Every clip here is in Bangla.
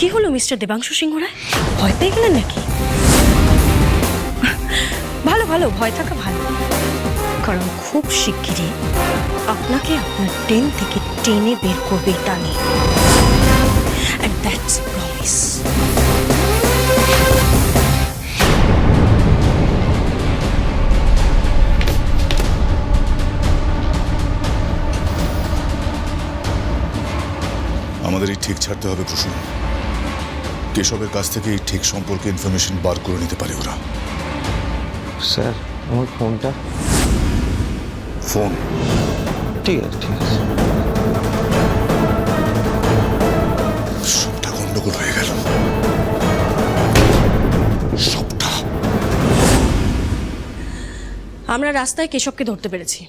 কি হলো মিস্টার দেবাংশু সিংহ রায়, ভয় পেয়ে গেলেন নাকি? ভালো ভালো, ভয় থাকা ভালো, কারণ খুব শিগগিরই আপনাকে আপনার ট্রেন থেকে টেনে বের করবে টানে। And that's a promise. আমাদের এই ঠিক ছাড়তে হবে প্রসূন। কেশবের কাছ থেকে এই ঠিক সম্পর্কে ইনফরমেশন বার করে নিতে পারে ওরা। স্যার আমার ফোনটা। ফোন? ঠিক আছে ঠিক আছে। সবটা গন্ডগোল হয়ে গেল, সবটা। আমরা রাস্তায় কেশবকে ধরতে পেরেছি।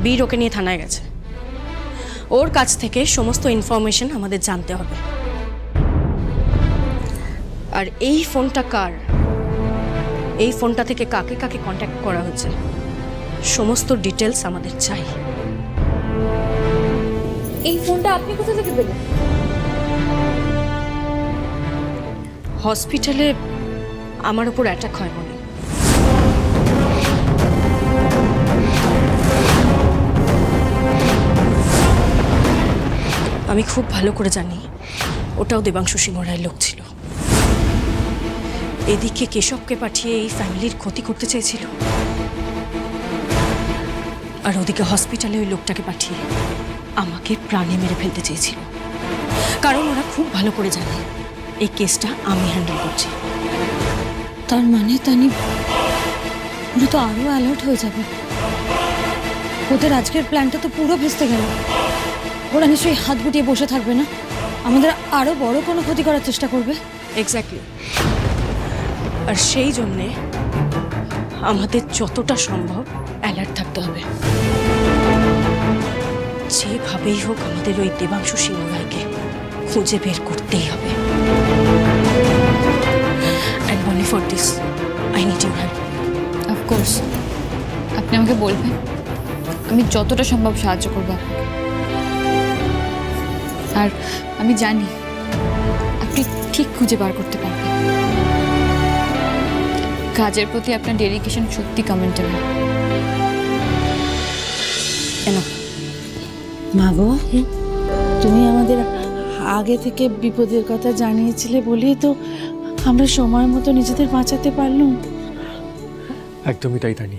বীর ওকে নিয়ে থানায় গেছে। ওর কাছ থেকে সমস্ত ইনফরমেশন আমাদের জানতে হবে। আর এই ফোনটা কার, এই ফোনটা থেকে কাকে কাকে কন্ট্যাক্ট করা হয়েছে, সমস্ত ডিটেলস আমাদের চাই। এই ফোনটা আপনি কোথা থেকে পেলেন? হসপিটালে আমার উপর অ্যাটাক হয় বলে। আমি খুব ভালো করে জানি ওটাও দেবাংশু সিংহ রায়ের লোক ছিল। এদিকে কেশবকে পাঠিয়ে এই ফ্যামিলির ক্ষতি করতে চেয়েছিল, আর ওদিকে হসপিটালে ওই লোকটাকে পাঠিয়ে আমাকে প্রাণে মেরে ফেলতে চেয়েছিল। কারণ ওরা খুব ভালো করে জানে এই কেসটা আমি হ্যান্ডেল করছি। তার মানে তানি ওরা তো আরো অ্যালার্ট হয়ে যাবে। ওদের আজকের প্ল্যানটা তো পুরো ভেস্তে গেল। ওরা নিশ্চয়ই হাত গুটিয়ে বসে থাকবে না, আমাদের আরো বড় কোনো ক্ষতি করার চেষ্টা করবে। এক্স্যাক্টলি। আর সেই জন্যে আমাদের যতটা সম্ভব অ্যালার্ট থাকতে হবে। যেভাবেই হোক আমাদের ওই দেবাংশু সিংহ রায়কে খুঁজে বের করতেই হবে। And only for this, I need your help. Of course, আপনি আমাকে বলবেন, আমি যতটা সম্ভব সাহায্য করব আপনাকে। আর আমি জানি আপনি ঠিক খুঁজে বার করতে পারবেন। কাজের প্রতি আপনার ডেডিকেশন সত্যি কমেন্টেবল। মা গো, তুমি আমাদের আগে থেকে বিপদের কথা জানিয়েছিলে বলেই তো আমরা সময় মতো নিজেদের বাঁচাতে পারলাম। একদমই তাই তানি।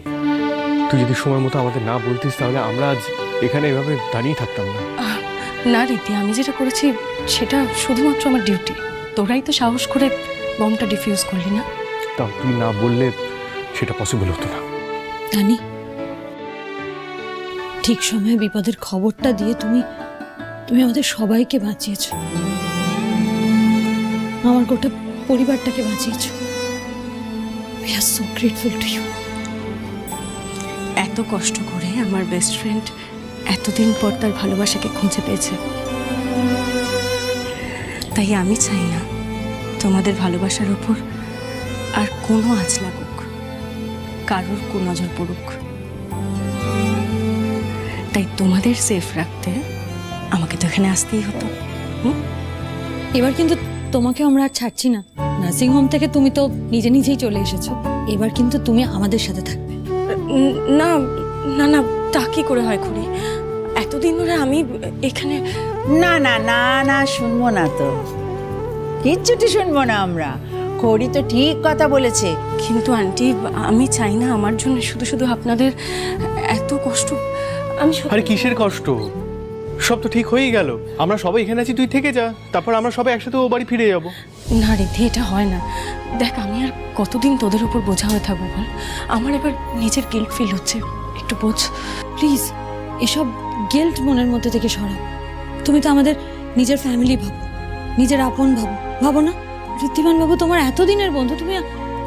তুই যদি সময় মতো আমাদের না বলতিস তাহলে আমরা আজ এখানে এভাবে দাঁড়িয়ে থাকতাম না। না রীতি, আমি যেটা করেছি সেটা শুধুমাত্র আমার ডিউটি। তোরাই তো সাহস করে বমটা ডিফিউজ করলি না। তাও তুই না বললে সেটা পসিবল হতো না। তানি, ঠিক সময়ে বিপদের খবরটা দিয়ে তুমি আমাদের সবাইকে বাঁচিয়েছো, আমার গোটা পরিবারটাকে বাঁচিয়েছো। We are so grateful to you. এত কষ্ট করে আমার বেস্ট ফ্রেন্ড এতদিন পর তার ভালোবাসাকে খুঁজে পেয়েছে। তাই আমি চাই না তোমাদের ভালোবাসার উপর আর কোনো আঁচ লাগুক, কারোর কুনজর পড়ুক। তাই তোমাদের সেফ রাখতে আমাকে তো এখানে আসতেই হতো। এবার কিন্তু তোমাকে আমরা আর ছাড়ছি না। নার্সিং হোম থেকে তুমি তো নিজে নিজেই চলে এসেছো, এবার কিন্তু তুমি আমাদের সাথে থাকবে। না না না, তা কি করে হয় খুড়ি? এতদিন ধরে আমি এখানে। না না না না, শুনবো না তো, কিচ্ছুটি শুনবো না আমরা। খড়ি তো ঠিক কথা বলেছে। কিন্তু আন্টি, আমি চাই না আমার জন্য শুধু শুধু আপনাদের এত কষ্ট। আমি আরে কিসের কষ্ট? সব তো ঠিক হয়েই গেল। আমরা সবাই এখানে আছি, তুই থেকে যা, তারপর আমরা সবাই একসাথে ও বাড়ি ফিরে যাব। না রিদ্ধি, এটা হয় না। দেখ, আমি আর কতদিন তোদের উপর বোঝা হয়ে থাকবো বল? আমার এবার নিজের গিল্ট ফিল হচ্ছে, একটু বোঝ প্লিজ। এসব গিল্ট মনের মধ্যে থেকে সরাও। তুমি তো আমাদের নিজের ফ্যামিলি ভাবো, নিজের আপন ভাবো, ভাবো না? ঋদ্ধিমান বাবু তোমার এতদিনের বন্ধু,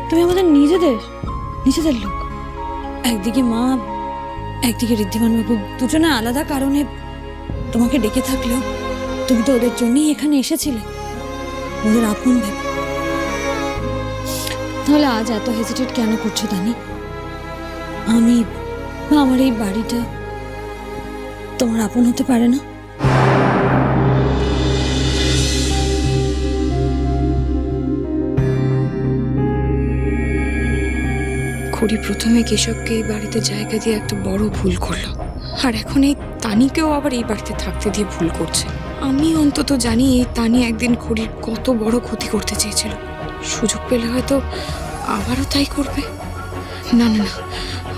তুমি আমাদের নিজেদের লোক। একদিকে মা, একদিকে ঋদ্ধিমান বাবু, দুজনে আলাদা কারণে তোমাকে ডেকে থাকলেও তুমি তো ওদের জন্যই এখানে এসেছিলে, ওদের আপন ভেবে। তাহলে আজ এত হেজিটেট কেন করছো তানি? আমি বা আমার এই বাড়িটা তোমার আপন হতে পারে না? খড়ি প্রথমে কেশবকে এই বাড়িতে জায়গা দিয়ে একটা বড় ভুল করলো, আর এখন এই তানিকেও আবার এই বাড়িতে থাকতে দিয়ে ভুল করছে। আমি অন্তত জানি এই তানি একদিন খড়ির কত বড় ক্ষতি করতে চেয়েছিল, সুযোগ পেলে হয়তো আবারও তাই করবে। না না না,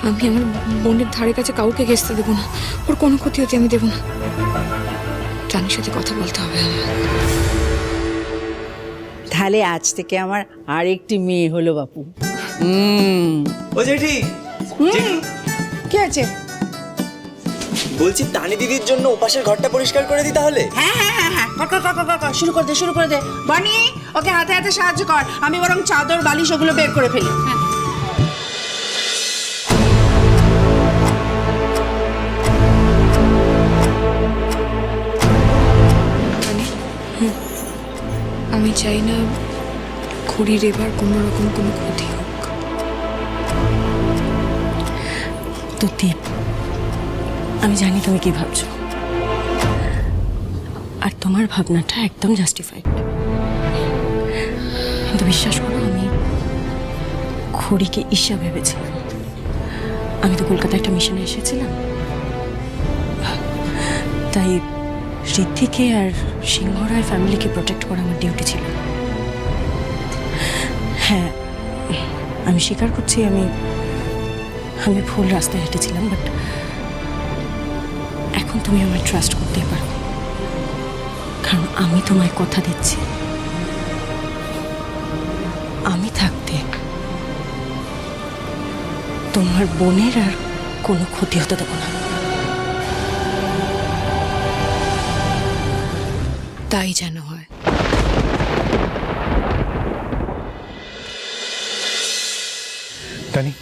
আমি আমার বোনের ধারে কাছে কাউকে ঘেঁচতে দেবো না, ওর কোনো ক্ষতি হতে আমি দেবো না। তানির সাথে কথা বলতে হবে আমার। তাহলে আজ থেকে আমার আরেকটি মেয়ে হলো বাপু। ও জেঠি, কি আছে? বলছি তানি দিদির জন্য ওপাশের ঘরটা পরিষ্কার করে দিই তাহলে। হ্যাঁ হ্যাঁ হ্যাঁ হ্যাঁ, কর, শুরু করে দে। বনি, ওকে হাতে হাতে সাহায্য কর, আমি বরং চাদর বালিশ ওগুলো বের করে ফেলি। হ্যাঁ। আমি চাই না খড়ির এবার কোনো রকম কোনো ক্ষতি হোক। তুতি, আমি জানি তুমি কি ভাবছো, আর তোমার ভাবনাটা একদম জাস্টিফাইড, কিন্তু বিশ্বাস করো আমি খড়িকে ঈর্ষা ভেবেছিলাম। আমি তো কলকাতায় একটা মিশনে এসেছিলাম, তাই ঋদ্ধিকে আর সিংহরায় ফ্যামিলিকে প্রোটেক্ট করা আমার ডিউটি ছিল। হ্যাঁ, আমি স্বীকার করছি আমি ভুল রাস্তায় হেঁটেছিলাম, বাট এখন তুমি আমায় ট্রাস্ট করতেই পারো, কারণ আমি তোমায় কথা দিচ্ছি আমি থাকতে তোমার বোনের আর কোনো ক্ষতি হতে দেবো না। তাই যেন হয়। তানি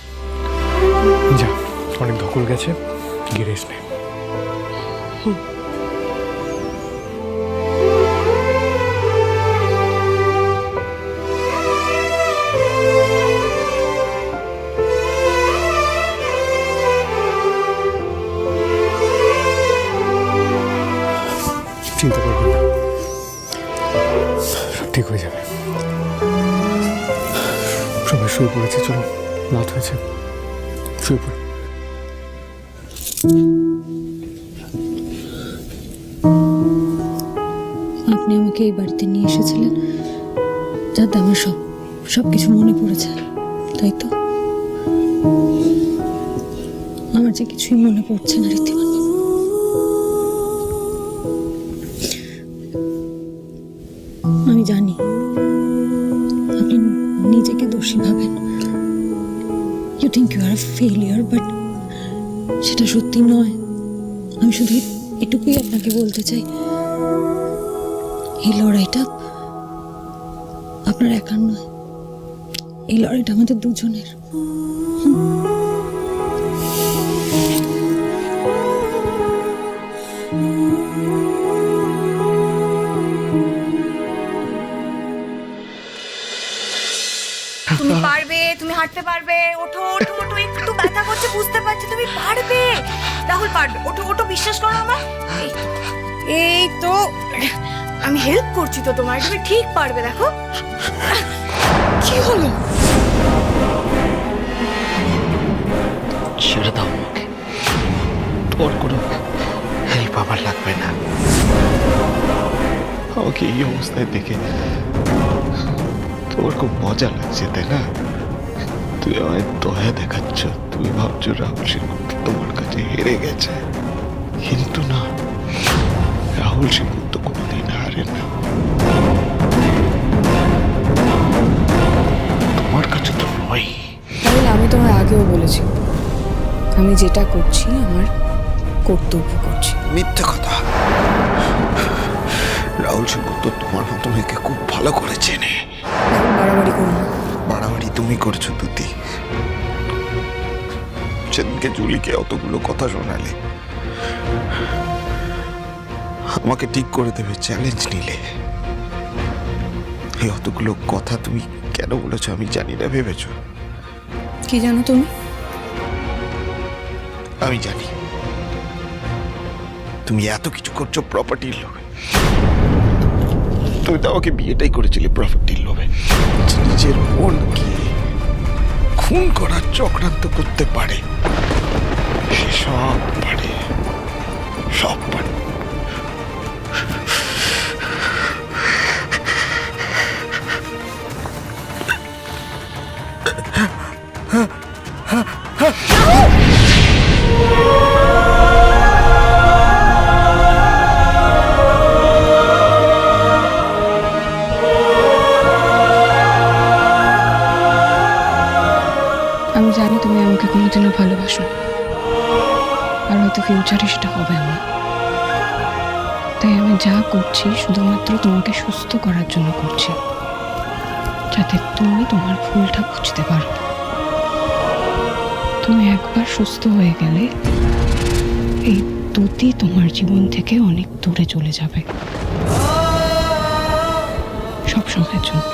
যা, অনেক ধকল গেছে, গিয়ে রেস্ট নে। চিন্তা করবেন না, সব ঠিক হয়ে যাবে। সবাই শুয়ে পড়েছে, চলো, রাত হয়েছে, শুয়ে পড়ে। আপনি আমাকে এই বাড়িতে নিয়ে এসেছিলেন যাতে আমার সব কিছু মনে পড়েছে, তাই তো? আমার যে কিছুই মনে পড়ছে না ঋদ্ধিমান বাবু। আমি জানি আপনি নিজেকে দোষী ভাবেন, you think you are a failure, but সেটা সত্যি নয়। আমি শুধু এটুকুই আপনাকে বলতে চাই, এই লড়াইটা আপনার একার নয়, এই লড়াইটা আমাদের দুজনের। তুমি পারবে, তুমি হাঁটতে পারবে, ওঠো ওঠো ওঠো, একটু ব্যথা করছে বুঝতে পারছি, তুমি পারবে, রাহুল পারবে, ওঠো ওঠো, বিশ্বাস করো আমার। এই তো আমি হেল্প করছি তো তোমার, তুমি ঠিক পারবে, দেখো। কি হলো? ছেড়ে দাও আমাকে, তোমার কোনো হেল্প আমার লাগবে না। আমাকে এই অবস্থায় দেখে তোমার খুব মজা লাগছে, তাই না? তুই আমায় দয়া দেখাচ্ছ, তুমি ভাবছো রাহুল সেনগুপ্ত তোমার কাছে হেরে গেছে, কিন্তু না, রাহুল সেনগুপ্ত কোনোদিন হারে না। তোমার কাছে তো নয়। তাহলে আমি তোমায় আগেও বলেছি, আমি যেটা করছি আমার কর্তব্য করছি। মিথ্যে কথা। রাহুল সেনগুপ্ত তোমার মতো মেয়েকে খুব ভালো করে চেনে। বাড়াবাড়ি করো না। বাড়াবাড়ি তুমি করছো তুতি। সেদিনকে জুলিকে অতগুলো কথা শোনালে, আমাকে ঠিক করে দেবে চ্যালেঞ্জ নিলে, এই অতগুলো কথা তুমি কেন বলেছো আমি জানি না ভেবেছো? কি জানো তুমি? আমি জানি তুমি এত কিছু করছো প্রপার্টির লোভে। তুমি তো আমাকে বিয়েটাই করেছিলে প্রপার্টির লোভে। নিজের বোনকে খুন করার চক্রান্ত করতে পারে, সে সব পারে, সব পারে। আমি জানি তুমি আমাকে কোনোদিনও ভালোবাসো, আর হয়তো ফিউচারে সেটা হবে আমার। তাই আমি যা করছি শুধুমাত্র তোমাকে সুস্থ করার জন্য করছি, যাতে তুমি তোমার ভুলটা বুঝতে পারো। তুমি একবার সুস্থ হয়ে গেলে এই দুটি তোমার জীবন থেকে অনেক দূরে চলে যাবে, সব সময়ের জন্য।